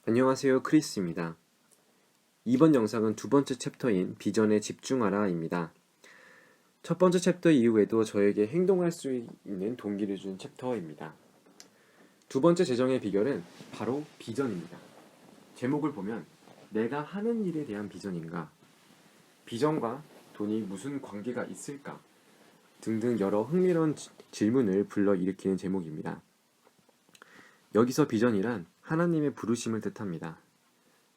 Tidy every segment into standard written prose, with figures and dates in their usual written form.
안녕하세요, 크리스입니다. 이번 영상은 두 번째 챕터인 비전에 집중하라입니다. 첫 번째 챕터 이후에도 저에게 행동할 수 있는 동기를 준 챕터입니다. 두 번째 재정의 비결은 바로 비전입니다. 제목을 보면 내가 하는 일에 대한 비전인가? 비전과 돈이 무슨 관계가 있을까? 등등 여러 흥미로운 질문을 불러일으키는 제목입니다. 여기서 비전이란 하나님의 부르심을 뜻합니다.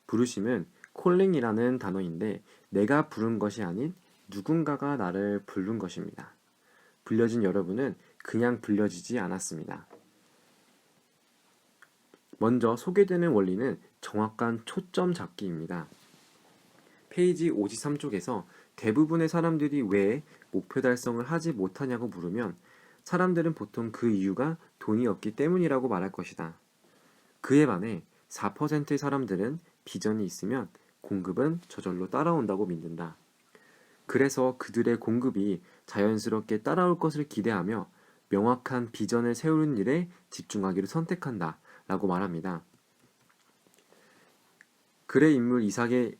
부르심은 콜링이라는 단어인데 내가 부른 것이 아닌 누군가가 나를 부른 것입니다. 불려진 여러분은 그냥 불려지지 않았습니다. 먼저 소개되는 원리는 정확한 초점 잡기입니다. 페이지 53쪽에서 대부분의 사람들이 왜 목표 달성을 하지 못하냐고 물으면 사람들은 보통 그 이유가 돈이 없기 때문이라고 말할 것이다. 그에 반해 4%의 사람들은 비전이 있으면 공급은 저절로 따라온다고 믿는다. 그래서 그들의 공급이 자연스럽게 따라올 것을 기대하며 명확한 비전을 세우는 일에 집중하기를 선택한다 라고 말합니다. 글의 인물 이삭의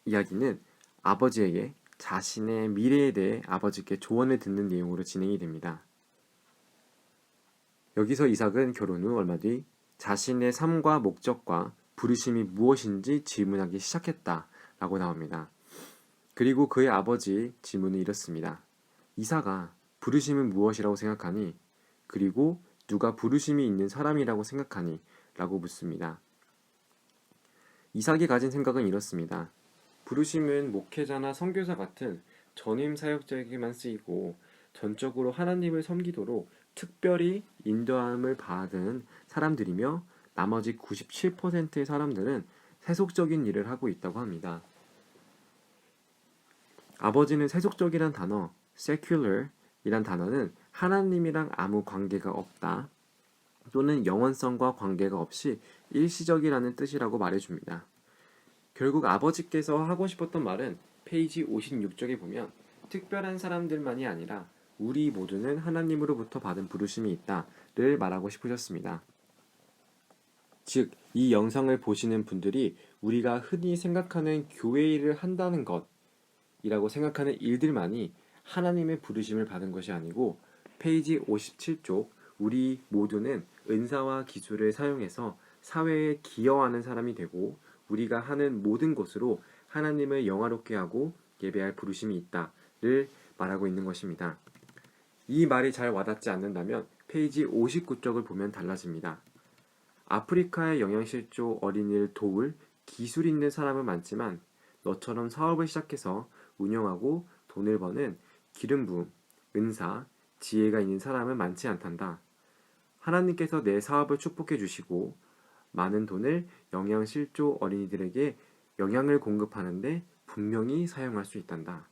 이야기는 아버지에게 자신의 미래에 대해 아버지께 조언을 듣는 내용으로 진행이 됩니다. 여기서 이삭은 결혼 후 얼마 뒤 자신의 삶과 목적과 부르심이 무엇인지 질문하기 시작했다라고 나옵니다. 그리고 그의 아버지 질문은 이렇습니다. 이삭아, 부르심은 무엇이라고 생각하니? 그리고 누가 부르심이 있는 사람이라고 생각하니? 라고 묻습니다. 이삭이 가진 생각은 이렇습니다. 부르심은 목회자나 선교사 같은 전임 사역자에게만 쓰이고 전적으로 하나님을 섬기도록 특별히 인도함을 받은 사람들이며 나머지 97%의 사람들은 세속적인 일을 하고 있다고 합니다. 아버지는 세속적이란 단어, secular 이란 단어는 하나님이랑 아무 관계가 없다 또는 영원성과 관계가 없이 일시적이라는 뜻이라고 말해줍니다. 결국 아버지께서 하고 싶었던 말은 페이지 56쪽에 보면 특별한 사람들만이 아니라 우리 모두는 하나님으로부터 받은 부르심이 있다를 말하고 싶으셨습니다. 즉, 이 영상을 보시는 분들이 우리가 흔히 생각하는 교회 일을 한다는 것이라고 생각하는 일들만이 하나님의 부르심을 받은 것이 아니고 페이지 57쪽 우리 모두는 은사와 기술을 사용해서 사회에 기여하는 사람이 되고 우리가 하는 모든 것으로 하나님을 영화롭게 하고 예배할 부르심이 있다를 말하고 있는 것입니다. 이 말이 잘 와닿지 않는다면 페이지 59쪽을 보면 달라집니다. 아프리카의 영양실조 어린이를 도울 기술 있는 사람은 많지만 너처럼 사업을 시작해서 운영하고 돈을 버는 기름 부음, 은사, 지혜가 있는 사람은 많지 않단다. 하나님께서 내 사업을 축복해 주시고 많은 돈을 영양실조 어린이들에게 영양을 공급하는데 분명히 사용할 수 있단다.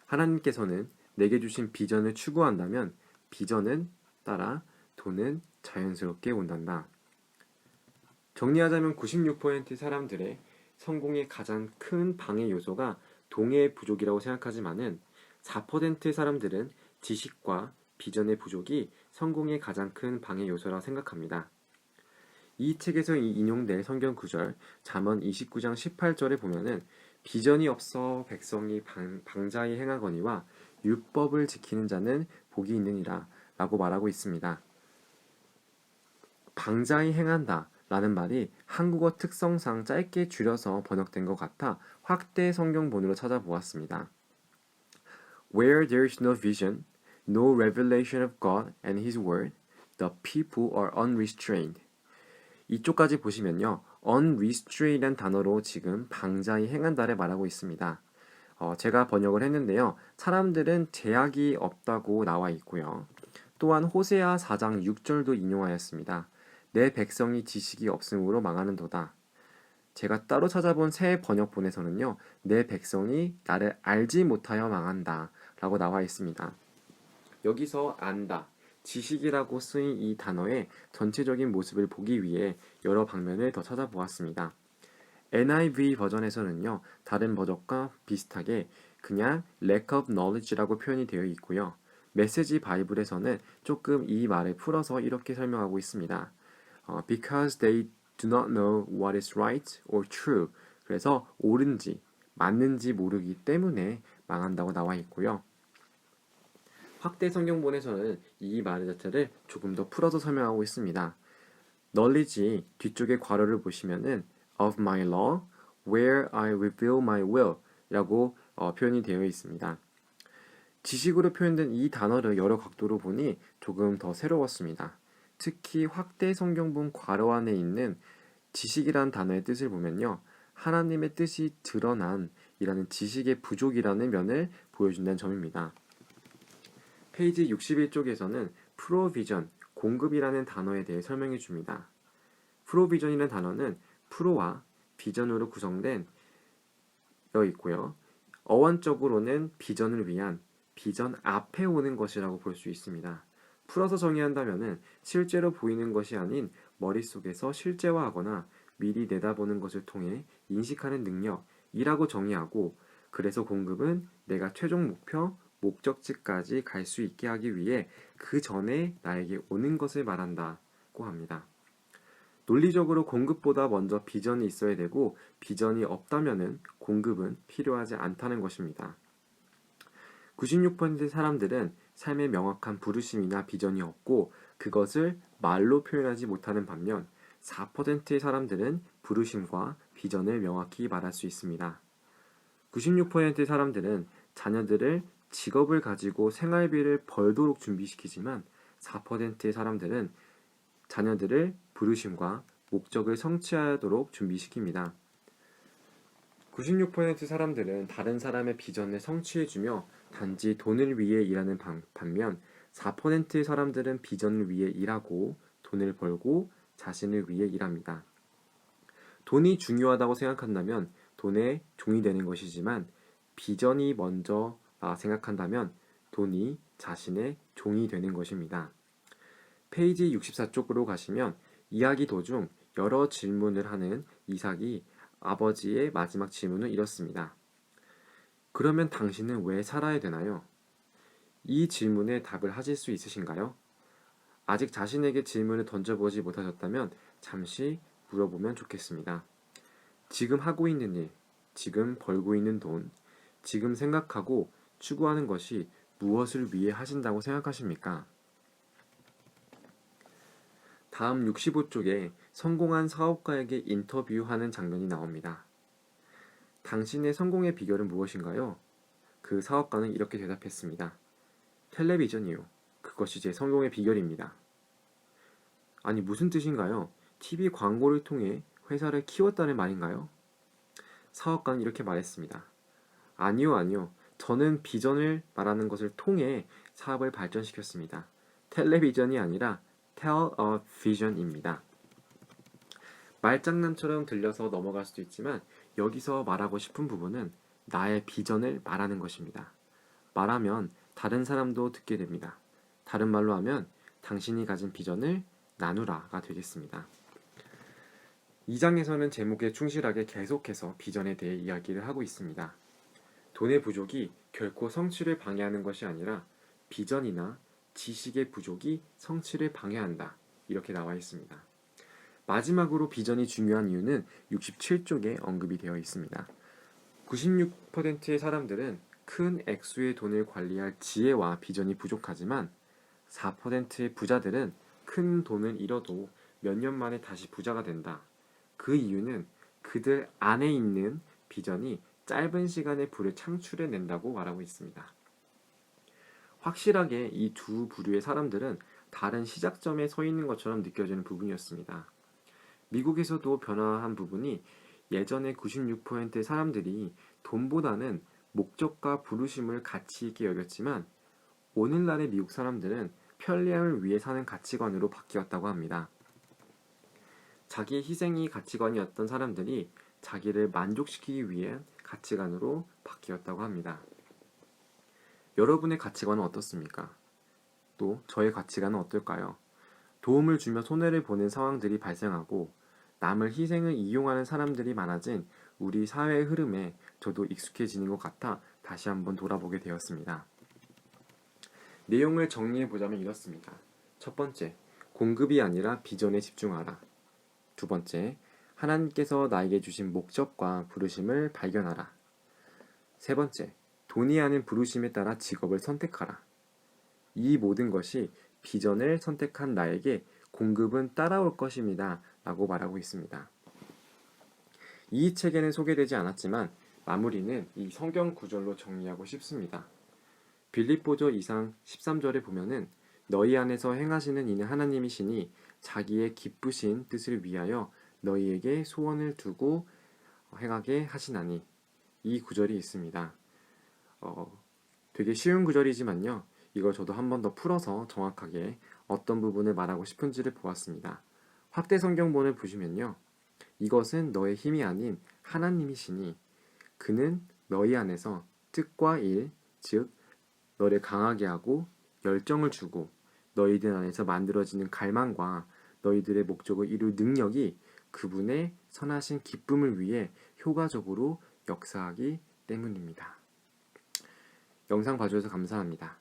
하나님께서는 내게 주신 비전을 추구한다면 비전은 따라 돈은 자연스럽게 온단다. 정리하자면 96%의 사람들의 성공의 가장 큰 방해 요소가 동의 부족이라고 생각하지만은 4%의 사람들은 지식과 비전의 부족이 성공의 가장 큰 방해 요소라고 생각합니다. 이 책에서 인용된 성경 구절 잠언 29장 18절에 보면은 비전이 없어 백성이 방자히 행하거니와 율법을 지키는 자는 복이 있느니라 라고 말하고 있습니다. 방자히 행한다 라는 말이 한국어 특성상 짧게 줄여서 번역된 것 같아 확대 성경본으로 찾아보았습니다. Where there is no vision, no revelation of God and His Word, the people are unrestrained. 이쪽까지 보시면요. unrestrained란 단어로 지금 방자히 행한다를 말하고 있습니다. 제가 번역을 했는데요. 사람들은 제약이 없다고 나와 있고요. 또한 호세아 4장 6절도 인용하였습니다. 내 백성이 지식이 없으므로 망하는도다. 제가 따로 찾아본 새 번역본에서는요. 내 백성이 나를 알지 못하여 망한다 라고 나와 있습니다. 여기서 안다, 지식이라고 쓰인 이 단어의 전체적인 모습을 보기 위해 여러 방면을 더 찾아보았습니다. NIV 버전에서는요. 다른 버전과 비슷하게 그냥 lack of knowledge라고 표현이 되어 있고요. 메시지 바이블에서는 조금 이 말을 풀어서 이렇게 설명하고 있습니다. Because they do not know what is right or true. 그래서 옳은지 맞는지 모르기 때문에 망한다고 나와 있고요. 확대 성경본에서는 이 말 자체를 조금 더 풀어서 설명하고 있습니다. knowledge 뒤쪽에 괄호를 보시면은 of my law, where I reveal my will 라고 표현이 되어 있습니다. 지식으로 표현된 이 단어를 여러 각도로 보니 조금 더 새로웠습니다. 특히 확대 성경본 괄호 안에 있는 지식이라는 단어의 뜻을 보면요. 하나님의 뜻이 드러난 이라는 지식의 부족이라는 면을 보여준다는 점입니다. 페이지 61쪽에서는 provision, 공급이라는 단어에 대해 설명해 줍니다. provision이라는 단어는 프로와 비전으로 구성된 여 있고요. 어원적으로는 비전을 위한 비전 앞에 오는 것이라고 볼 수 있습니다. 풀어서 정의한다면은 실제로 보이는 것이 아닌 머릿속에서 실제화하거나 미리 내다보는 것을 통해 인식하는 능력이라고 정의하고, 그래서 공급은 내가 최종 목표, 목적지까지 갈 수 있게 하기 위해 그 전에 나에게 오는 것을 말한다고 합니다. 논리적으로 공급보다 먼저 비전이 있어야 되고 비전이 없다면은 공급은 필요하지 않다는 것입니다. 96%의 사람들은 삶에 명확한 부르심이나 비전이 없고 그것을 말로 표현하지 못하는 반면 4%의 사람들은 부르심과 비전을 명확히 말할 수 있습니다. 96%의 사람들은 자녀들을 직업을 가지고 생활비를 벌도록 준비시키지만 4%의 사람들은 자녀들을 부르심과 목적을 성취하도록 준비시킵니다. 96% 사람들은 다른 사람의 비전을 성취해주며 단지 돈을 위해 일하는 반면 4%의 사람들은 비전을 위해 일하고 돈을 벌고 자신을 위해 일합니다. 돈이 중요하다고 생각한다면 돈의 종이 되는 것이지만 비전이 먼저 생각한다면 돈이 자신의 종이 되는 것입니다. 페이지 64쪽으로 가시면 이야기 도중 여러 질문을 하는 이삭이 아버지의 마지막 질문은 이렇습니다. 그러면 당신은 왜 살아야 되나요? 이 질문에 답을 하실 수 있으신가요? 아직 자신에게 질문을 던져보지 못하셨다면 잠시 물어보면 좋겠습니다. 지금 하고 있는 일, 지금 벌고 있는 돈, 지금 생각하고 추구하는 것이 무엇을 위해 하신다고 생각하십니까? 다음 65쪽에 성공한 사업가에게 인터뷰하는 장면이 나옵니다. 당신의 성공의 비결은 무엇인가요? 그 사업가는 이렇게 대답했습니다. 텔레비전이요. 그것이 제 성공의 비결입니다. 아니, 무슨 뜻인가요? TV 광고를 통해 회사를 키웠다는 말인가요? 사업가는 이렇게 말했습니다. 아니요. 저는 비전을 말하는 것을 통해 사업을 발전시켰습니다. 텔레비전이 아니라 tell a vision입니다. 말장난처럼 들려서 넘어갈 수도 있지만 여기서 말하고 싶은 부분은 나의 비전을 말하는 것입니다. 말하면 다른 사람도 듣게 됩니다. 다른 말로 하면 당신이 가진 비전을 나누라가 되겠습니다. 2장에서는 제목에 충실하게 계속해서 비전에 대해 이야기를 하고 있습니다. 돈의 부족이 결코 성취를 방해하는 것이 아니라 비전이나 지식의 부족이 성취를 방해한다. 이렇게 나와 있습니다. 마지막으로 비전이 중요한 이유는 67쪽에 언급이 되어 있습니다. 96%의 사람들은 큰 액수의 돈을 관리할 지혜와 비전이 부족하지만 4%의 부자들은 큰 돈을 잃어도 몇 년 만에 다시 부자가 된다. 그 이유는 그들 안에 있는 비전이 짧은 시간에 부를 창출해낸다고 말하고 있습니다. 확실하게 이 두 부류의 사람들은 다른 시작점에 서 있는 것처럼 느껴지는 부분이었습니다. 미국에서도 변화한 부분이 예전에 96%의 사람들이 돈보다는 목적과 부르심을 가치 있게 여겼지만 오늘날의 미국 사람들은 편리함을 위해 사는 가치관으로 바뀌었다고 합니다. 자기의 희생이 가치관이었던 사람들이 자기를 만족시키기 위한 가치관으로 바뀌었다고 합니다. 여러분의 가치관은 어떻습니까? 또 저의 가치관은 어떨까요? 도움을 주며 손해를 보는 상황들이 발생하고 남을 희생을 이용하는 사람들이 많아진 우리 사회의 흐름에 저도 익숙해지는 것 같아 다시 한번 돌아보게 되었습니다. 내용을 정리해 보자면 이렇습니다. 첫 번째, 공급이 아니라 비전에 집중하라. 두 번째, 하나님께서 나에게 주신 목적과 부르심을 발견하라. 세 번째, 돈이 아닌 부르심에 따라 직업을 선택하라. 이 모든 것이 비전을 선택한 나에게 공급은 따라올 것입니다. 라고 말하고 있습니다. 이 책에는 소개되지 않았지만 마무리는 이 성경 구절로 정리하고 싶습니다. 빌립보서 2장 13절에 보면은 너희 안에서 행하시는 이는 하나님이시니 자기의 기쁘신 뜻을 위하여 너희에게 소원을 두고 행하게 하시나니, 이 구절이 있습니다. 되게 쉬운 구절이지만요. 이걸 저도 한 번 더 풀어서 정확하게 어떤 부분을 말하고 싶은지를 보았습니다. 확대 성경본을 보시면요. 이것은 너의 힘이 아닌 하나님이시니 그는 너희 안에서 뜻과 일, 즉 너를 강하게 하고 열정을 주고 너희들 안에서 만들어지는 갈망과 너희들의 목적을 이룰 능력이 그분의 선하신 기쁨을 위해 효과적으로 역사하기 때문입니다. 영상 봐주셔서 감사합니다.